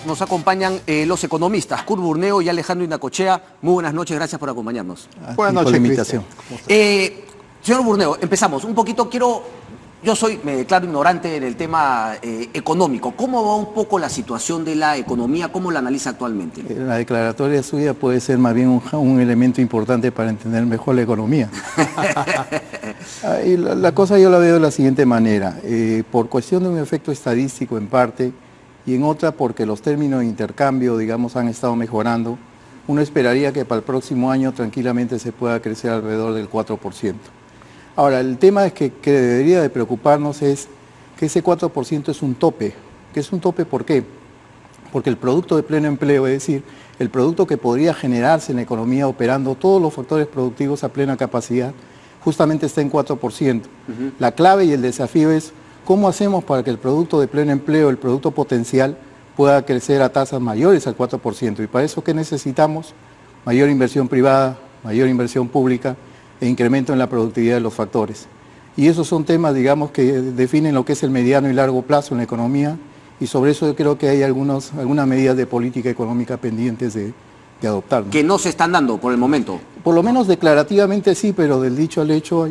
nos acompañan los economistas Kurt Burneo y Alejandro Inacochea. Muy buenas noches, gracias por acompañarnos. Buenas noches, invitación. Señor Burneo, empezamos. Un poquito me declaro ignorante en el tema económico. ¿Cómo va un poco la situación de la economía? ¿Cómo la analiza actualmente? La declaratoria suya puede ser más bien un elemento importante para entender mejor la economía. La cosa yo la veo de la siguiente manera. Por cuestión de un efecto estadístico en parte y en otra porque los términos de intercambio, digamos, han estado mejorando, uno esperaría que para el próximo año tranquilamente se pueda crecer alrededor del 4%. Ahora, el tema es que debería de preocuparnos es que ese 4% es un tope. ¿Qué es un tope? ¿Por qué? Porque el producto de pleno empleo, es decir, el producto que podría generarse en la economía operando todos los factores productivos a plena capacidad, justamente está en 4%. La clave y el desafío es cómo hacemos para que el producto de pleno empleo, el producto potencial, pueda crecer a tasas mayores al 4%. Y para eso, ¿qué necesitamos? Mayor inversión privada, mayor inversión pública, e incremento en la productividad de los factores. Y esos son temas, digamos, que definen lo que es el mediano y largo plazo en la economía, y sobre eso yo creo que hay algunas medidas de política económica pendientes de adoptar, ¿no? Que no se están dando por el momento. Por lo menos declarativamente sí, pero del dicho al hecho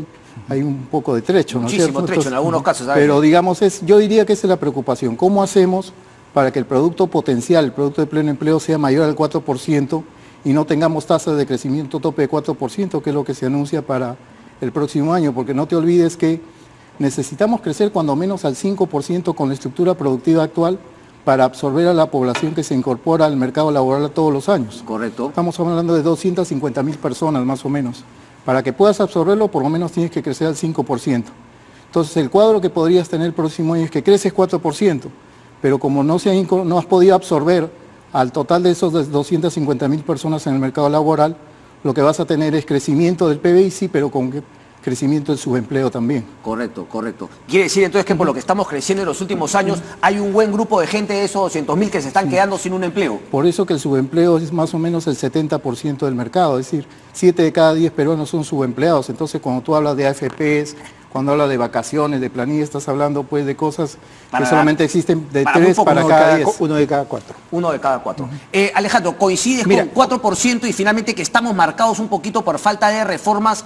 hay un poco de trecho, ¿no es cierto? Muchísimo trecho en algunos casos, ¿sabes? Pero digamos, yo diría que esa es la preocupación. ¿Cómo hacemos para que el producto potencial, el producto de pleno empleo, sea mayor al 4%, y no tengamos tasas de crecimiento tope de 4%, que es lo que se anuncia para el próximo año? Porque no te olvides que necesitamos crecer cuando menos al 5% con la estructura productiva actual para absorber a la población que se incorpora al mercado laboral todos los años. Correcto. Estamos hablando de 250.000 personas más o menos. Para que puedas absorberlo, por lo menos tienes que crecer al 5%. Entonces, el cuadro que podrías tener el próximo año es que creces 4%, pero como no has podido absorber al total de esos 250.000 personas en el mercado laboral, lo que vas a tener es crecimiento del PBI, sí, pero con crecimiento del subempleo también. Correcto, correcto. Quiere decir entonces que por lo que estamos creciendo en los últimos años, hay un buen grupo de gente de esos 200.000 que se están quedando sin un empleo. Por eso que el subempleo es más o menos el 70% del mercado, es decir, 7 de cada 10 peruanos son subempleados. Entonces, cuando tú hablas de AFPs, cuando hablas de vacaciones, de planilla, estás hablando pues de cosas que solamente existen de 3 para cada 10. Uno de cada 4. Uno de cada 4. Alejandro, ¿coincides con 4% y finalmente que estamos marcados un poquito por falta de reformas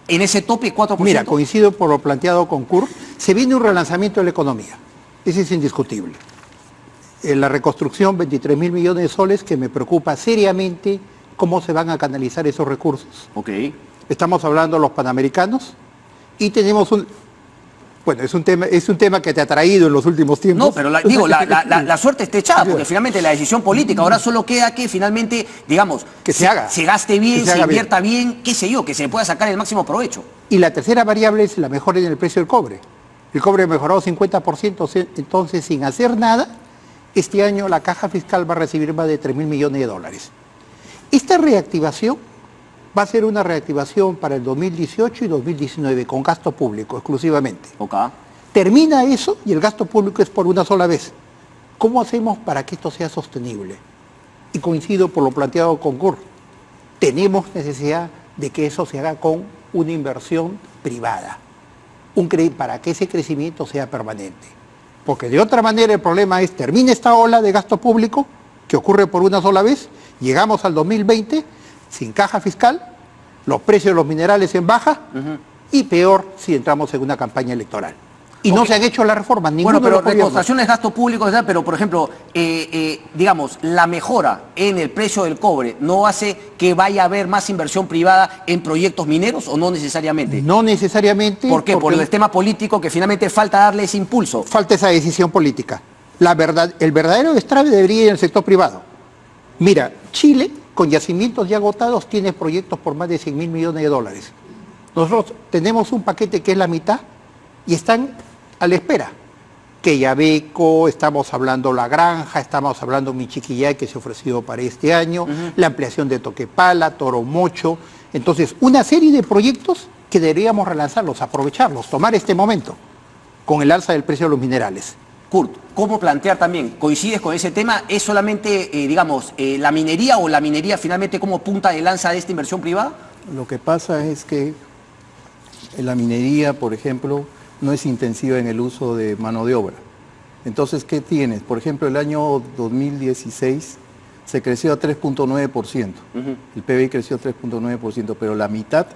en ese tope 4%? Mira, coincido por lo planteado con Kurt. Se viene un relanzamiento de la economía. Eso es indiscutible. En la reconstrucción, 23.000 millones de soles, que me preocupa seriamente cómo se van a canalizar esos recursos. Ok. Estamos hablando de los panamericanos y tenemos es un tema que te ha traído en los últimos tiempos. No, pero la suerte está echada, porque finalmente la decisión política, ahora solo queda que finalmente, digamos, que se haga. Se gaste bien, se invierta bien, qué sé yo, que se pueda sacar el máximo provecho. Y la tercera variable es la mejora en el precio del cobre. El cobre ha mejorado 50%, entonces sin hacer nada, este año la caja fiscal va a recibir más de 3.000 millones de dólares. Esta reactivación va a ser una reactivación para el 2018 y 2019 con gasto público exclusivamente. Okay. Termina eso y el gasto público es por una sola vez. ¿Cómo hacemos para que esto sea sostenible? Y coincido por lo planteado con Kurt. Tenemos necesidad de que eso se haga con una inversión privada, para que ese crecimiento sea permanente. Porque de otra manera el problema es, termina esta ola de gasto público que ocurre por una sola vez, llegamos al 2020 sin caja fiscal, los precios de los minerales en baja, y peor si entramos en una campaña electoral. Y no se han hecho las reformas, ninguno pero de los reconstrucción es gasto público, pero por ejemplo, digamos, la mejora en el precio del cobre no hace que vaya a haber más inversión privada en proyectos mineros, ¿o no necesariamente? No necesariamente. ¿Por qué? Por el tema político que finalmente falta darle ese impulso. Falta esa decisión política. El verdadero destrabe debería ir en el sector privado. Mira, Chile, con yacimientos ya agotados, tiene proyectos por más de 100.000 millones de dólares. Nosotros tenemos un paquete que es la mitad y están a la espera. Que Yabeco, estamos hablando La Granja, estamos hablando Michiquillay, que se ha ofrecido para este año, la ampliación de Toquepala, Toromocho. Entonces, una serie de proyectos que deberíamos relanzarlos, aprovecharlos, tomar este momento con el alza del precio de los minerales. Kurt, ¿cómo plantear también? ¿Coincides con ese tema? ¿Es solamente, digamos, la minería o la minería finalmente como punta de lanza de esta inversión privada? Lo que pasa es que la minería, por ejemplo, no es intensiva en el uso de mano de obra. Entonces, ¿qué tienes? Por ejemplo, el año 2016 se creció a 3.9%. El PBI creció a 3.9%, pero la mitad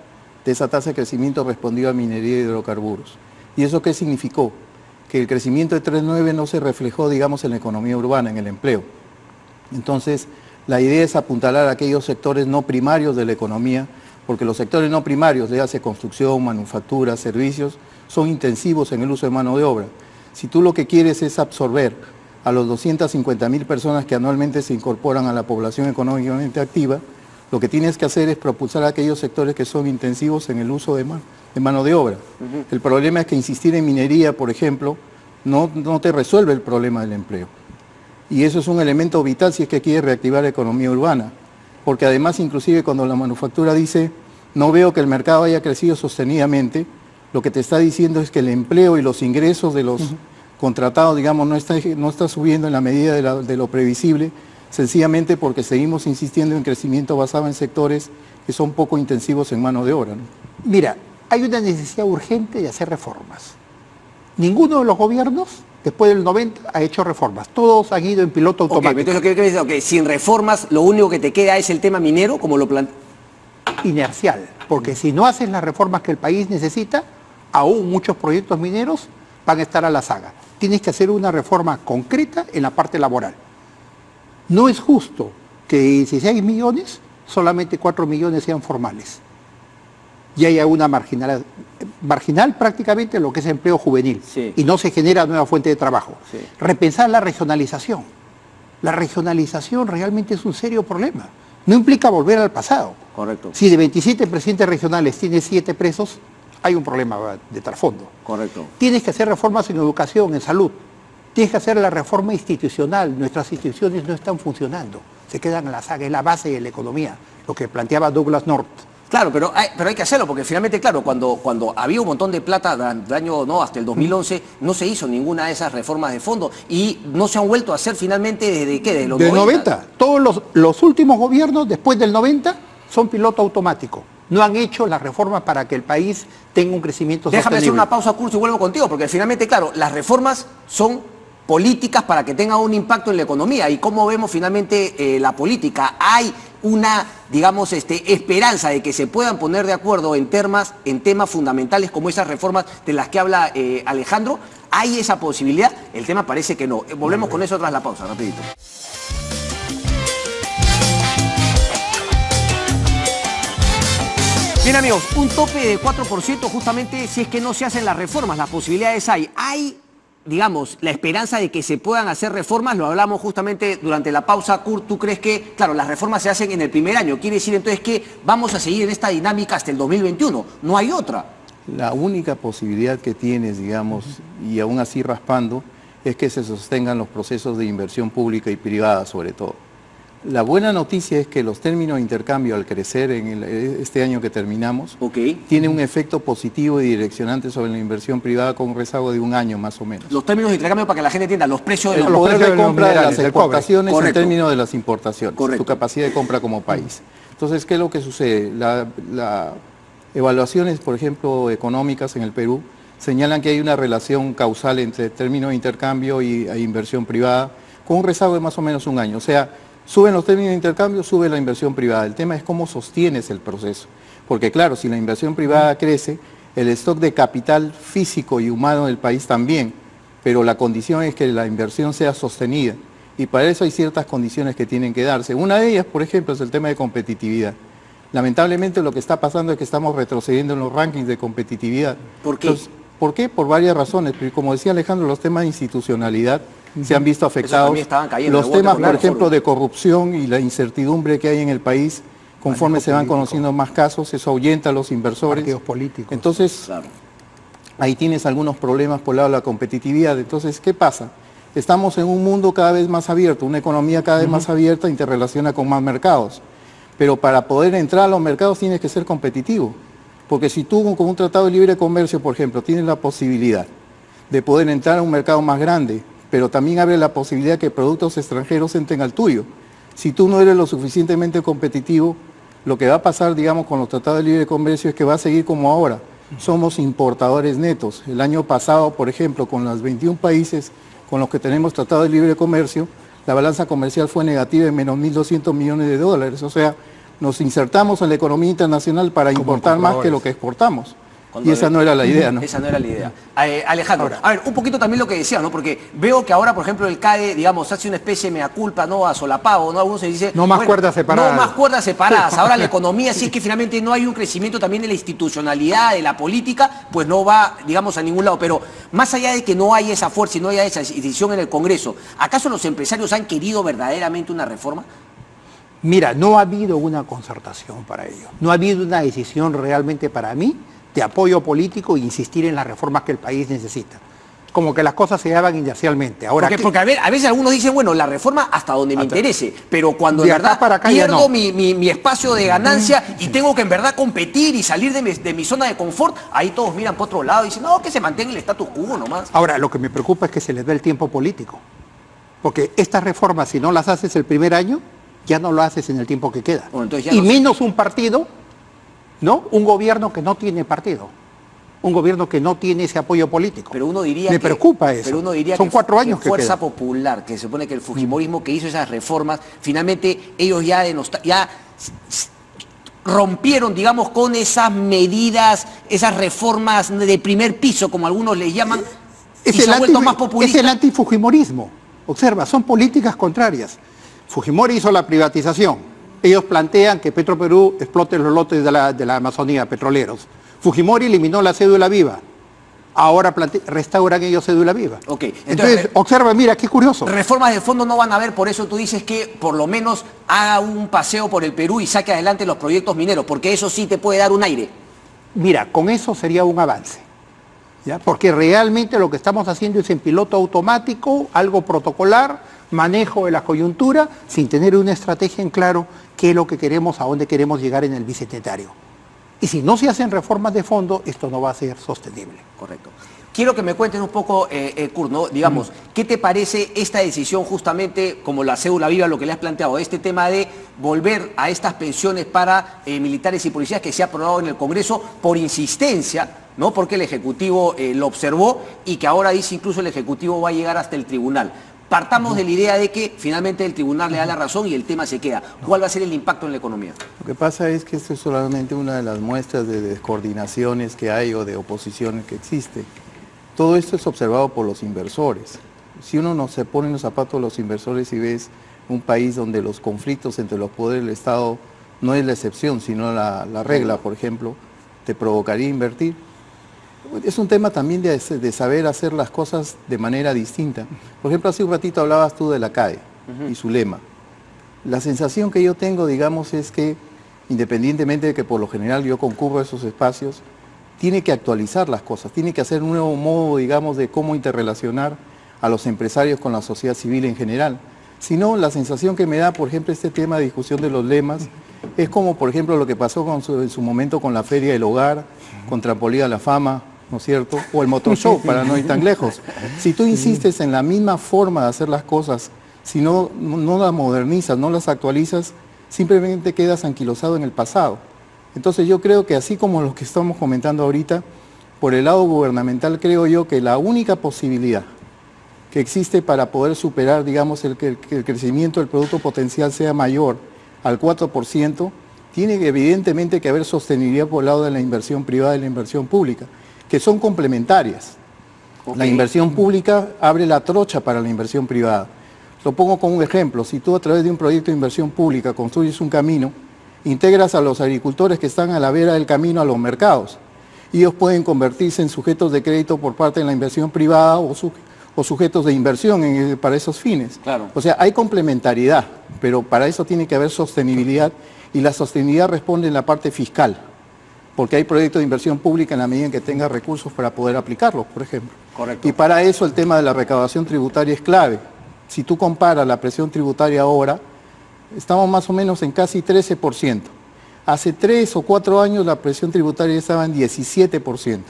de esa tasa de crecimiento respondió a minería y hidrocarburos. ¿Y eso qué significó? Que el crecimiento de 3.9 no se reflejó, digamos, en la economía urbana, en el empleo. Entonces, la idea es apuntalar a aquellos sectores no primarios de la economía, porque los sectores no primarios, le hace construcción, manufactura, servicios, son intensivos en el uso de mano de obra. Si tú lo que quieres es absorber a los 250.000 personas que anualmente se incorporan a la población económicamente activa, lo que tienes que hacer es propulsar a aquellos sectores que son intensivos en el uso de mano de obra. El problema es que insistir en minería, por ejemplo, no te resuelve el problema del empleo. Y eso es un elemento vital si es que quieres reactivar la economía urbana. Porque además, inclusive cuando la manufactura dice, no veo que el mercado haya crecido sostenidamente, lo que te está diciendo es que el empleo y los ingresos de los contratados, digamos, no está subiendo en la medida de lo previsible, sencillamente porque seguimos insistiendo en crecimiento basado en sectores que son poco intensivos en mano de obra, ¿no? Mira, hay una necesidad urgente de hacer reformas. Ninguno de los gobiernos, después del 90, ha hecho reformas. Todos han ido en piloto automático. Entonces, ¿qué quiere decir? Sin reformas, lo único que te queda es el tema minero, como lo plantea. Inercial, porque si no haces las reformas que el país necesita, aún muchos proyectos mineros van a estar a la saga. Tienes que hacer una reforma concreta en la parte laboral. No es justo que 16 millones, solamente 4 millones sean formales. Y haya una marginal prácticamente lo que es empleo juvenil. Sí. Y no se genera nueva fuente de trabajo. Sí. Repensar la regionalización. La regionalización realmente es un serio problema. No implica volver al pasado. Correcto. Si de 27 presidentes regionales tienes 7 presos, hay un problema de trasfondo. Correcto. Tienes que hacer reformas en educación, en salud. Tienes que hacer la reforma institucional. Nuestras instituciones no están funcionando. Se quedan en la saga, es la base de la economía, lo que planteaba Douglas North. Claro, pero hay que hacerlo, porque finalmente, claro, cuando había un montón de plata del año, no, hasta el 2011, no se hizo ninguna de esas reformas de fondo y no se han vuelto a hacer finalmente desde ¿qué? De los Del 90. 90. Todos los últimos gobiernos, después del 90, son piloto automático. No han hecho las reformas para que el país tenga un crecimiento Déjame hacer sostenible. una pausa, Curso, y vuelvo contigo, porque finalmente, claro, las reformas son políticas para que tengan un impacto en la economía. ¿Y cómo vemos finalmente la política? Hay una, digamos, esperanza de que se puedan poner de acuerdo en temas fundamentales como esas reformas de las que habla Alejandro. ¿Hay esa posibilidad? El tema parece que no. Volvemos con eso tras la pausa, rapidito. Bien, amigos, un tope de 4% justamente si es que no se hacen las reformas. Las posibilidades hay. Hay, digamos, la esperanza de que se puedan hacer reformas. Lo hablamos justamente durante la pausa. Kurt, ¿tú crees que, claro, las reformas se hacen en el primer año? Quiere decir entonces que vamos a seguir en esta dinámica hasta el 2021. No hay otra. La única posibilidad que tienes, digamos, y aún así raspando, es que se sostengan los procesos de inversión pública y privada sobre todo. La buena noticia es que los términos de intercambio al crecer en este año que terminamos, tiene un efecto positivo y direccionante sobre la inversión privada con un rezago de un año más o menos. Los términos de intercambio, para que la gente entienda, los precios de El los poder de compra de las exportaciones en Correcto. términos de las importaciones, Correcto. su capacidad de compra como país. Entonces, ¿qué es lo que sucede? La evaluaciones, por ejemplo, económicas en el Perú, señalan que hay una relación causal entre términos de intercambio e inversión privada, con un rezago de más o menos un año. O sea, suben los términos de intercambio, sube la inversión privada. El tema es cómo sostienes el proceso. Porque claro, si la inversión privada crece, el stock de capital físico y humano del país también, pero la condición es que la inversión sea sostenida. Y para eso hay ciertas condiciones que tienen que darse. Una de ellas, por ejemplo, es el tema de competitividad. Lamentablemente lo que está pasando es que estamos retrocediendo en los rankings de competitividad. ¿Por qué? Entonces, ¿por qué? Por varias razones. Pero como decía Alejandro, los temas de institucionalidad se han visto afectados. también estaban cayendo Los de bote, temas, claro, por ejemplo, de corrupción y la incertidumbre que hay en el país, conforme se van conociendo más casos, eso ahuyenta a los inversores. Partidos políticos. Entonces, Claro. ahí tienes algunos problemas por el lado de la competitividad. Entonces, ¿qué pasa? Estamos en un mundo cada vez más abierto, una economía cada vez más abierta, interrelaciona con más mercados. Pero para poder entrar a los mercados tienes que ser competitivo. Porque si tú con un tratado de libre comercio, por ejemplo, tienes la posibilidad de poder entrar a un mercado más grande, pero también abre la posibilidad que productos extranjeros entren al tuyo. Si tú no eres lo suficientemente competitivo, lo que va a pasar, digamos, con los tratados de libre comercio es que va a seguir como ahora. Somos importadores netos. El año pasado, por ejemplo, con los 21 países con los que tenemos tratado de libre comercio, la balanza comercial fue negativa en menos 1.200 millones de dólares. O sea, nos insertamos en la economía internacional para importar más que lo que exportamos. Y esa no era la idea, ¿no? Esa no era la idea. Alejandro, a ver, un poquito también lo que decía, ¿no? Porque veo que ahora, por ejemplo, el CADE, digamos, hace una especie de mea culpa, ¿no? A solapado, ¿no? Algunos se dice... No más cuerdas separadas. No más cuerdas separadas. Ahora la economía, si es que finalmente no hay un crecimiento también de la institucionalidad, de la política, pues no va, digamos, a ningún lado. Pero más allá de que no haya esa fuerza y no haya esa decisión en el Congreso, ¿acaso los empresarios han querido verdaderamente una reforma? Mira, no ha habido una concertación para ello. No ha habido una decisión realmente para mí de apoyo político e insistir en las reformas que el país necesita. Como que las cosas se daban inercialmente. Ahora, porque a veces algunos dicen, bueno, la reforma hasta donde me interese, pero cuando en verdad para acá pierdo no. mi espacio de ganancia y tengo que en verdad competir y salir de mi zona de confort, ahí todos miran por otro lado y dicen, no, que se mantenga el status quo nomás. Ahora, lo que me preocupa es que se les dé el tiempo político. Porque estas reformas, si no las haces el primer año, ya no lo haces en el tiempo que queda. Bueno, entonces ya y no sé. menos un partido, ¿no? Un gobierno que no tiene partido. Un gobierno que no tiene ese apoyo político. Pero uno diría me preocupa eso. Pero uno diría son 4 años que Fuerza queda. Popular, que se supone que el fujimorismo que hizo esas reformas, finalmente ellos ya rompieron, digamos, con esas medidas, esas reformas de primer piso, como algunos les llaman, y se ha vuelto más populista. Es el antifujimorismo. Observa, son políticas contrarias. Fujimori hizo la privatización. Ellos plantean que Petroperú explote los lotes de la Amazonía petroleros. Fujimori eliminó la cédula viva. Ahora restauran ellos cédula viva. Ok, entonces observa, mira, qué curioso. Reformas de fondo no van a haber, por eso tú dices que por lo menos haga un paseo por el Perú y saque adelante los proyectos mineros, porque eso sí te puede dar un aire. Mira, con eso sería un avance. ¿Ya? Porque realmente lo que estamos haciendo es en piloto automático, algo protocolar, manejo de la coyuntura, sin tener una estrategia en claro qué es lo que queremos, a dónde queremos llegar en el bicentenario. Y si no se hacen reformas de fondo, esto no va a ser sostenible. Correcto. Quiero que me cuenten un poco, Kurt, ¿no? Digamos, ¿qué te parece esta decisión justamente, como la cédula viva, lo que le has planteado, este tema de volver a estas pensiones para militares y policías que se ha aprobado en el Congreso por insistencia, ¿no? Porque el Ejecutivo lo observó y que ahora dice incluso el Ejecutivo va a llegar hasta el tribunal? Partamos de la idea de que finalmente el tribunal le da la razón y el tema se queda. ¿Cuál va a ser el impacto en la economía? Lo que pasa es que esto es solamente una de las muestras de descoordinaciones que hay o de oposiciones que existe. Todo esto es observado por los inversores. Si uno se pone en los zapatos de los inversores y ves un país donde los conflictos entre los poderes del Estado no es la excepción, sino la regla, por ejemplo, te provocaría invertir. Es un tema también de saber hacer las cosas de manera distinta. Por ejemplo, hace un ratito hablabas tú de la CADE y su lema. La sensación que yo tengo, digamos, es que independientemente de que por lo general yo concurro a esos espacios, tiene que actualizar las cosas, tiene que hacer un nuevo modo, digamos, de cómo interrelacionar a los empresarios con la sociedad civil en general. Si no, la sensación que me da, por ejemplo, este tema de discusión de los lemas, es como, por ejemplo, lo que pasó en su momento con la Feria del Hogar, con Trampolín a la Fama, ¿no es cierto? O el Motor Show, para no ir tan lejos. Si tú insistes en la misma forma de hacer las cosas, si no las modernizas, no las actualizas, simplemente quedas anquilosado en el pasado. Entonces yo creo que así como lo que estamos comentando ahorita, por el lado gubernamental creo yo que la única posibilidad que existe para poder superar, digamos, que el crecimiento del producto potencial sea mayor al 4%, tiene evidentemente que haber sostenibilidad por el lado de la inversión privada y la inversión pública, que son complementarias. Okay. La inversión pública abre la trocha para la inversión privada. Lo pongo como un ejemplo. Si tú a través de un proyecto de inversión pública construyes un camino, integras a los agricultores que están a la vera del camino a los mercados. Ellos pueden convertirse en sujetos de crédito por parte de la inversión privada o sujetos de inversión para esos fines. Claro. O sea, hay complementariedad, pero para eso tiene que haber sostenibilidad y la sostenibilidad responde en la parte fiscal, porque hay proyectos de inversión pública en la medida en que tenga recursos para poder aplicarlos, por ejemplo. Correcto. Y para eso el tema de la recaudación tributaria es clave. Si tú comparas la presión tributaria ahora, estamos más o menos en casi 13%. Hace 3 o 4 años la presión tributaria estaba en 17%.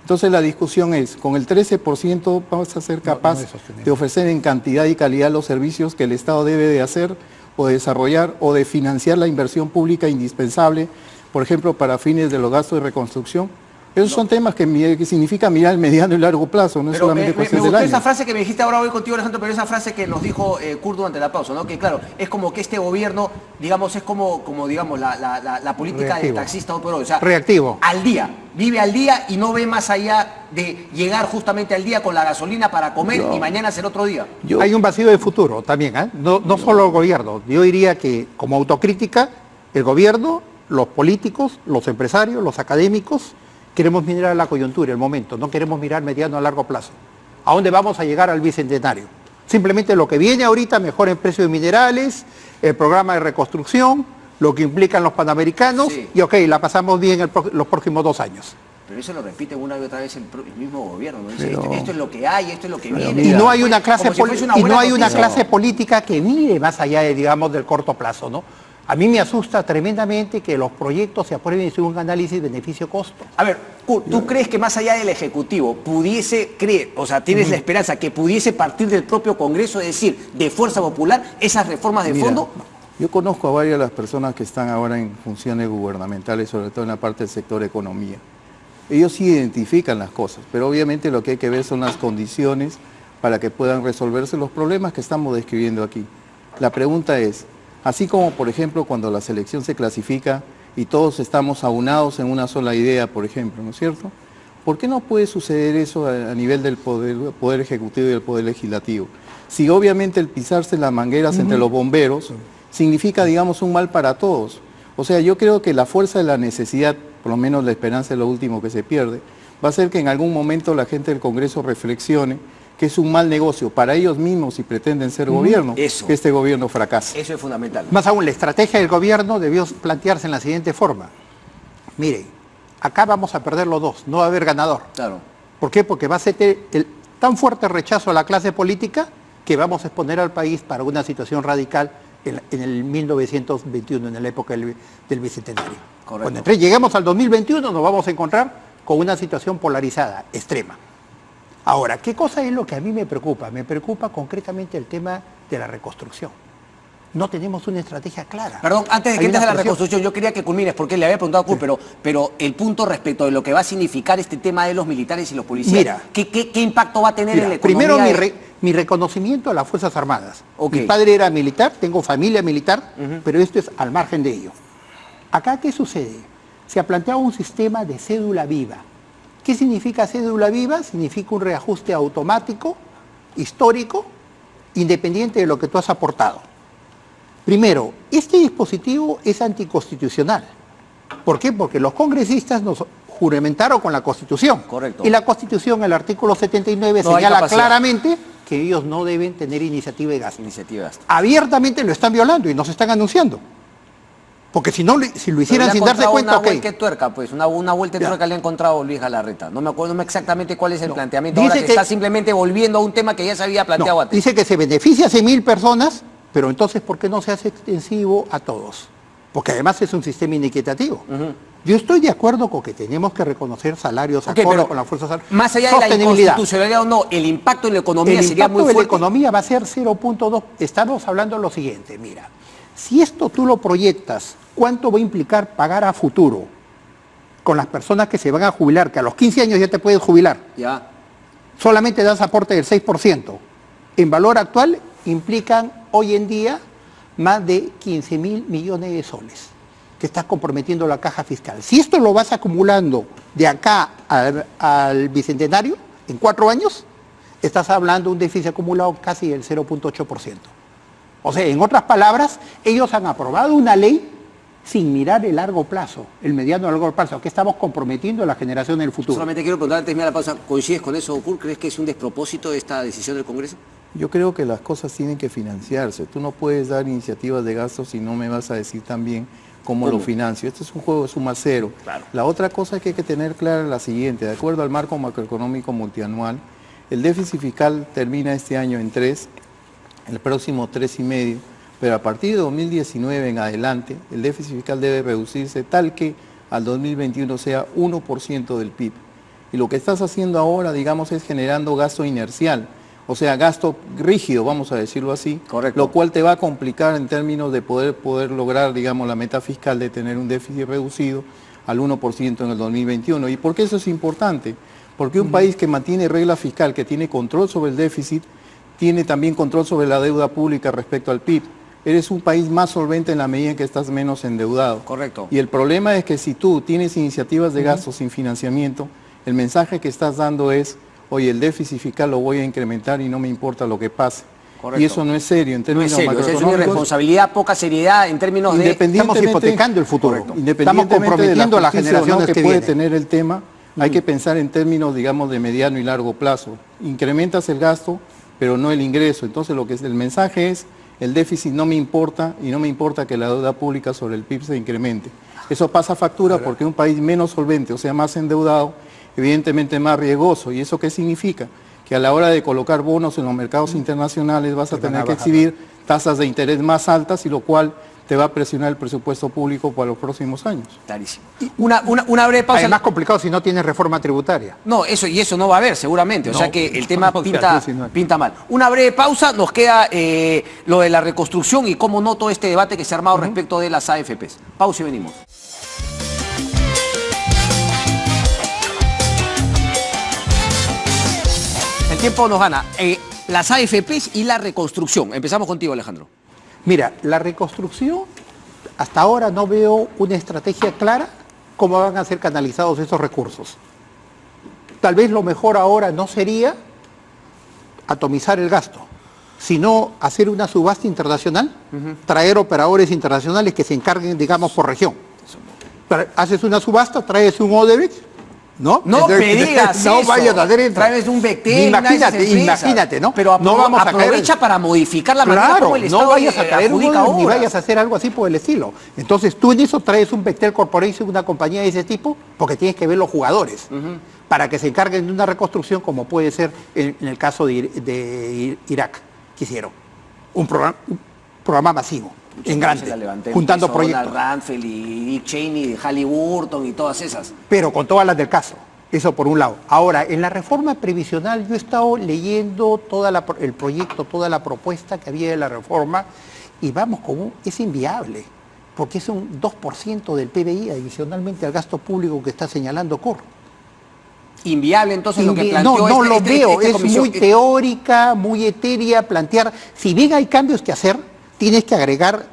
Entonces la discusión es, con el 13% vamos a ser capaces de ofrecer en cantidad y calidad los servicios que el Estado debe de hacer o de desarrollar o de financiar la inversión pública indispensable, por ejemplo, para fines de los gastos de reconstrucción, Esos son temas que significan mirar el mediano y largo plazo, no es Pero solamente me cuestión del gustó año. esa frase que me dijiste ahora hoy contigo, Alejandro, pero esa frase que nos dijo Kurt durante la pausa, ¿no? Que claro, es como que este gobierno, digamos, es como digamos, la política Reactivo. del taxista hoy por hoy. O sea, Reactivo. al día, vive al día y no ve más allá de llegar justamente al día con la gasolina para comer y mañana hacer otro día. Hay un vacío de futuro también, ¿eh? No solo el gobierno. Yo diría que como autocrítica, el gobierno, los políticos, los empresarios, los académicos, queremos mirar la coyuntura, el momento, no queremos mirar mediano a largo plazo. ¿A dónde vamos a llegar al bicentenario? Simplemente lo que viene ahorita, mejor en precio de minerales, el programa de reconstrucción, lo que implican los panamericanos, Sí. y ok, la pasamos bien los próximos 2 años. Pero eso lo repite una y otra vez el mismo gobierno, ¿no? Dice, Pero- esto es lo que hay, esto es lo que Pero viene. Y mira, no hay una clase, Como si fuese una y no buena hay una noticia. clase política que mire más allá de, digamos, del corto plazo, ¿no? A mí me asusta tremendamente que los proyectos se aprueben sin un análisis beneficio-costo. A ver, Kurt, ¿tú crees que más allá del Ejecutivo pudiese creer, o sea, tienes la esperanza que pudiese partir del propio Congreso, es decir, de Fuerza Popular, esas reformas de Mira, fondo? yo conozco a varias de las personas que están ahora en funciones gubernamentales, sobre todo en la parte del sector economía. Ellos sí identifican las cosas, pero obviamente lo que hay que ver son las condiciones para que puedan resolverse los problemas que estamos describiendo aquí. La pregunta es, así como por ejemplo cuando la selección se clasifica y todos estamos aunados en una sola idea, por ejemplo, ¿no es cierto? ¿Por qué no puede suceder eso a nivel del poder ejecutivo y del poder legislativo? Si obviamente el pisarse las mangueras entre los bomberos significa, digamos, un mal para todos. O sea, yo creo que la fuerza de la necesidad, por lo menos la esperanza es lo último que se pierde, va a ser que en algún momento la gente del Congreso reflexione que es un mal negocio para ellos mismos si pretenden ser gobierno, Eso. que este gobierno fracase. Eso es fundamental. Más aún, la estrategia del gobierno debió plantearse en la siguiente forma. Mire, acá vamos a perder los dos, no va a haber ganador. Claro. ¿Por qué? Porque va a ser tan fuerte rechazo a la clase política que vamos a exponer al país para una situación radical en el 1921, en la época del Bicentenario. Correcto. Cuando lleguemos al 2021 nos vamos a encontrar con una situación polarizada, extrema. Ahora, ¿qué cosa es lo que a mí me preocupa? Me preocupa concretamente el tema de la reconstrucción. No tenemos una estrategia clara. Perdón, antes de que Hay entres a una la presión. reconstrucción, yo quería que culmines, porque le había preguntado a Kurt, pero el punto respecto de lo que va a significar este tema de los militares y los policías, Mira. ¿qué impacto va a tener Mira, en la economía? primero mi reconocimiento a las Fuerzas Armadas. Ok. Mi padre era militar, tengo familia militar, pero esto es al margen de ello. Acá, ¿qué sucede? Se ha planteado un sistema de cédula viva. ¿Qué significa cédula viva? Significa un reajuste automático, histórico, independiente de lo que tú has aportado. Primero, este dispositivo es anticonstitucional. ¿Por qué? Porque los congresistas nos juramentaron con la Constitución. Correcto. Y la Constitución, el artículo 79, No hay señala capacidad. claramente que ellos no deben tener iniciativa de gasto. Iniciativas. Abiertamente lo están violando y nos están anunciando. Porque si no, si lo hicieran sin darse cuenta, una ok. vuelta de tuerca, pues, una vuelta de Ya. tuerca le ha encontrado Luis Galarreta. No me acuerdo exactamente cuál es el No. planteamiento. Dice Ahora que que- está simplemente volviendo a un tema que ya se había planteado No, antes. dice que se beneficia a 100.000 personas, pero entonces, ¿por qué no se hace extensivo a todos? Porque además es un sistema inequitativo. Yo estoy de acuerdo con que tenemos que reconocer salarios Ok, acorde pero con las fuerzas armadas. más allá de la Sostenibilidad. inconstitucionalidad o no, el impacto en la economía El sería impacto muy de la fuerte. economía va a ser 0.2. Estamos hablando de lo siguiente, mira, si esto tú lo proyectas, ¿cuánto va a implicar pagar a futuro con las personas que se van a jubilar, que a los 15 años ya te puedes jubilar? Ya. Solamente das aporte del 6%. En valor actual implican hoy en día más de 15.000 millones de soles que estás comprometiendo la caja fiscal. Si esto lo vas acumulando de acá al bicentenario, en 4 años, estás hablando de un déficit acumulado casi del 0.8%. O sea, en otras palabras, ellos han aprobado una ley sin mirar el largo plazo, el mediano y largo plazo, que estamos comprometiendo a la generación del futuro. Solamente quiero preguntar antes de la pausa, ¿coincides con eso, Kurt? ¿Crees que es un despropósito esta decisión del Congreso? Yo creo que las cosas tienen que financiarse. Tú no puedes dar iniciativas de gasto si no me vas a decir también cómo lo financio. Este es un juego de suma cero. Claro. La otra cosa que hay que tener clara es la siguiente. De acuerdo al marco macroeconómico multianual, el déficit fiscal termina este año en 3, el próximo 3,5, pero a partir de 2019 en adelante, el déficit fiscal debe reducirse tal que al 2021 sea 1% del PIB. Y lo que estás haciendo ahora, digamos, es generando gasto inercial. O sea, gasto rígido, vamos a decirlo así, Correcto. lo cual te va a complicar en términos de poder lograr, digamos, la meta fiscal de tener un déficit reducido, al 1% en el 2021. ¿Y por qué eso es importante? Porque un país que mantiene regla fiscal, que tiene control sobre el déficit, tiene también control sobre la deuda pública respecto al PIB. Eres un país más solvente en la medida en que estás menos endeudado. Correcto. Y el problema es que si tú tienes iniciativas de gasto sin financiamiento, el mensaje que estás dando es, oye, el déficit fiscal lo voy a incrementar y no me importa lo que pase. Correcto. Y eso no es serio en No términos es serio, es una macroeconómicos. irresponsabilidad, poca seriedad en términos de... Estamos hipotecando el futuro. Correcto. Estamos comprometiendo a las generaciones que que puede vienen. tener el tema, hay que pensar en términos, digamos, de mediano y largo plazo. Incrementas el gasto, pero no el ingreso. Entonces, el mensaje es, el déficit no me importa y no me importa que la deuda pública sobre el PIB se incremente. Eso pasa factura porque un país menos solvente, o sea, más endeudado, evidentemente más riesgoso. ¿Y eso qué significa? Que a la hora de colocar bonos en los mercados internacionales vas a tener que exhibir tasas de interés más altas y lo cual te va a presionar el presupuesto público para los próximos años. Clarísimo. Una breve pausa. Es más complicado si no tienes reforma tributaria. No, eso no va a haber seguramente, o No, sea que el tema o sea, pinta mal. Una breve pausa, nos queda lo de la reconstrucción y cómo noto este debate que se ha armado respecto de las AFPs. Pausa y venimos. El tiempo nos gana. Las AFPs y la reconstrucción. Empezamos contigo, Alejandro. Mira, la reconstrucción, hasta ahora no veo una estrategia clara cómo van a ser canalizados esos recursos. Tal vez lo mejor ahora no sería atomizar el gasto, sino hacer una subasta internacional, traer operadores internacionales que se encarguen, digamos, por región. Haces una subasta, traes un Odebrecht, ¿no? No me digas no eso. vayas a hacer eso. Traes un Bechtel, Imagínate, ¿no? Pero no vamos a caer aprovecha para modificar la manera Claro, como el Estado no vayas a traer un adjudica Odebrecht ni obras. vayas a hacer algo así por el estilo. Entonces tú en eso traes un Bechtel Corporation, una compañía de ese tipo, porque tienes que ver los jugadores para que se encarguen de una reconstrucción como puede ser en el caso de Irak, que hicieron. Un programa masivo, en grande, juntando proyectos. Donald Rumsfeld y Dick Cheney, Halliburton y todas esas. Pero con todas las del caso. Eso por un lado. Ahora, en la reforma previsional yo he estado leyendo el proyecto, toda la propuesta que había de la reforma y vamos, es inviable, porque es un 2% del PBI adicionalmente al gasto público que está señalando Corr. Inviable entonces lo que planteó No lo veo, es comisión. muy teórica, muy etérea plantear. Si bien hay cambios que hacer, tienes que agregar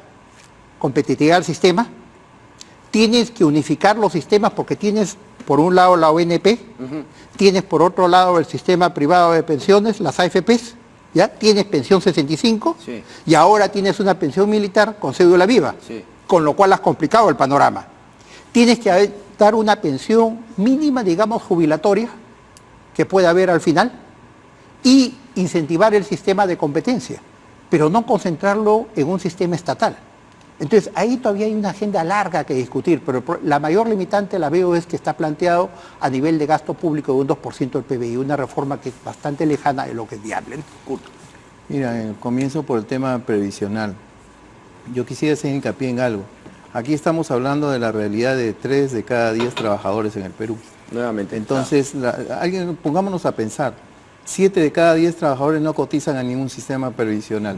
competitividad al sistema, tienes que unificar los sistemas porque tienes por un lado la ONP, tienes por otro lado el sistema privado de pensiones, las AFPs, ¿ya? Tienes pensión 65 Sí. y ahora tienes una pensión militar con cédula viva, Sí. con lo cual has complicado el panorama. Tienes que dar una pensión mínima, digamos, jubilatoria, que pueda haber al final, y incentivar el sistema de competencia, pero no concentrarlo en un sistema estatal. Entonces, ahí todavía hay una agenda larga que discutir, pero la mayor limitante la veo es que está planteado a nivel de gasto público de un 2% del PBI, una reforma que es bastante lejana de lo que es viable. Mira, comienzo por el tema previsional. Yo quisiera hacer hincapié en algo. Aquí estamos hablando de la realidad de 3 de cada 10 trabajadores en el Perú. Nuevamente. Entonces, pongámonos a pensar, 7 de cada 10 trabajadores no cotizan a ningún sistema previsional.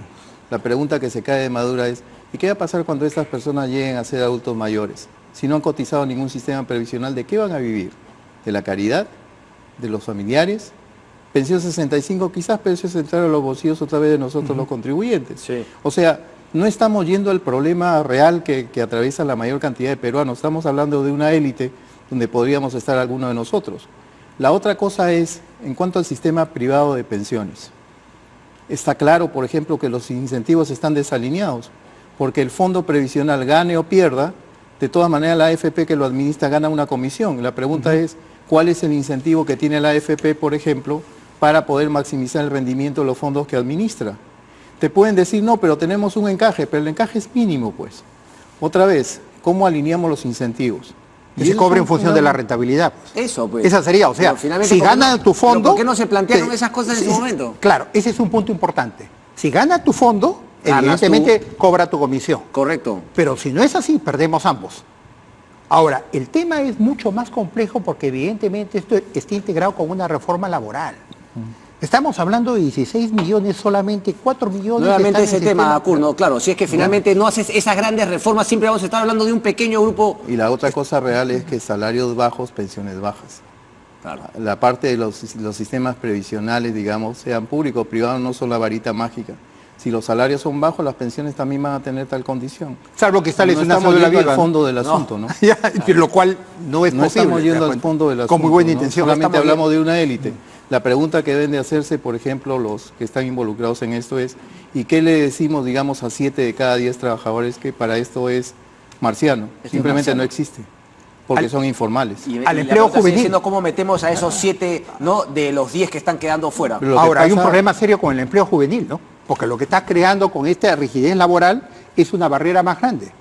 La pregunta que se cae de madura es, ¿y qué va a pasar cuando estas personas lleguen a ser adultos mayores? Si no han cotizado ningún sistema previsional, ¿de qué van a vivir? ¿De la caridad? ¿De los familiares? Pensión 65 quizás, pero eso es entrar a los bolsillos otra vez de nosotros los contribuyentes. Sí. O sea, no estamos yendo al problema real que atraviesa la mayor cantidad de peruanos, estamos hablando de una élite donde podríamos estar algunos de nosotros. La otra cosa es, en cuanto al sistema privado de pensiones, está claro, por ejemplo, que los incentivos están desalineados, porque el fondo previsional gane o pierda, de todas maneras la AFP que lo administra gana una comisión. La pregunta es, ¿cuál es el incentivo que tiene la AFP, por ejemplo, para poder maximizar el rendimiento de los fondos que administra? Te pueden decir, no, pero tenemos un encaje, pero el encaje es mínimo, pues. Otra vez, ¿cómo alineamos los incentivos? Que se cobre en función de la rentabilidad. Eso, pues. Esa sería, o sea, Pero finalmente, si ¿por qué gana no- tu fondo... pero ¿por qué no se plantearon esas cosas en su momento? Claro, ese es un punto importante. Si gana tu fondo, Ganas evidentemente cobra tu comisión. Correcto. Pero si no es así, perdemos ambos. Ahora, el tema es mucho más complejo porque evidentemente esto está integrado con una reforma laboral. Estamos hablando de 16 millones, solamente 4 millones. Nuevamente están ese en el tema, Curno, claro, si es que finalmente no haces esas grandes reformas, siempre vamos a estar hablando de un pequeño grupo. Y la otra cosa real es que salarios bajos, pensiones bajas. Claro. La parte de los sistemas previsionales, digamos, sean públicos o privados, no son la varita mágica. Si los salarios son bajos, las pensiones también van a tener tal condición. Salvo que está No lesionado estamos de la yendo vida. al fondo del asunto, ¿no? Ya, lo cual no es No posible. estamos yendo ¿te das al cuenta? fondo del asunto. Con muy buena ¿no? intención. Solamente Estamos hablamos de una élite. La pregunta que deben de hacerse, por ejemplo, los que están involucrados en esto es, ¿y qué le decimos, digamos, a 7 de cada 10 trabajadores que para esto es marciano? es Simplemente marciano. no existe, porque Al- son informales. Y Al la empleo pregunta sigue juvenil. siendo cómo metemos a esos 7, ¿no?, de los 10 que están quedando fuera. Pero lo que Ahora, hay un pasa- problema serio con el empleo juvenil, ¿no? Porque lo que está creando con esta rigidez laboral es una barrera más grande.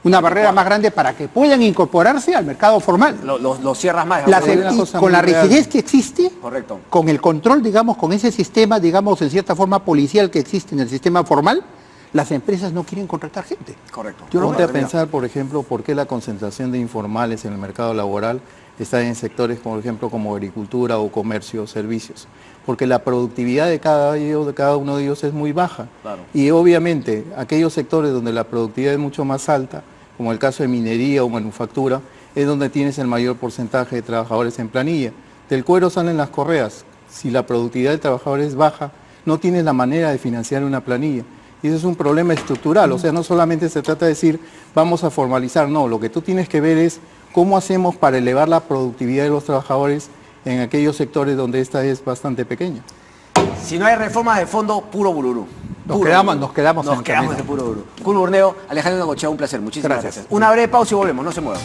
Una barrera más grande para que puedan incorporarse al mercado formal. Los cierras más. La- Hay una y cosa con la muy real. rigidez que existe, Correcto. con el control, digamos, con ese sistema, digamos, en cierta forma policial que existe en el sistema formal, las empresas no quieren contratar gente. Correcto. Yo ponte a Bueno, pensar, por ejemplo, por qué la concentración de informales en el mercado laboral está en sectores, por ejemplo, como agricultura o comercio o servicios. Porque la productividad de cada uno de ellos es muy baja. Claro. Y obviamente, aquellos sectores donde la productividad es mucho más alta, como el caso de minería o manufactura, es donde tienes el mayor porcentaje de trabajadores en planilla. Del cuero salen las correas. Si la productividad del trabajador es baja, no tienes la manera de financiar una planilla. Y eso es un problema estructural, o sea, no solamente se trata de decir vamos a formalizar, no, lo que tú tienes que ver es cómo hacemos para elevar la productividad de los trabajadores en aquellos sectores donde esta es bastante pequeña. Si no hay reformas de fondo, puro bururú. Nos Puro quedamos bururú. en el Nos quedamos camino. de puro bururú. Curno Burneo, Alejandro Nagochea, un placer. Muchísimas Gracias. gracias. Una breve pausa y volvemos, no se muevan.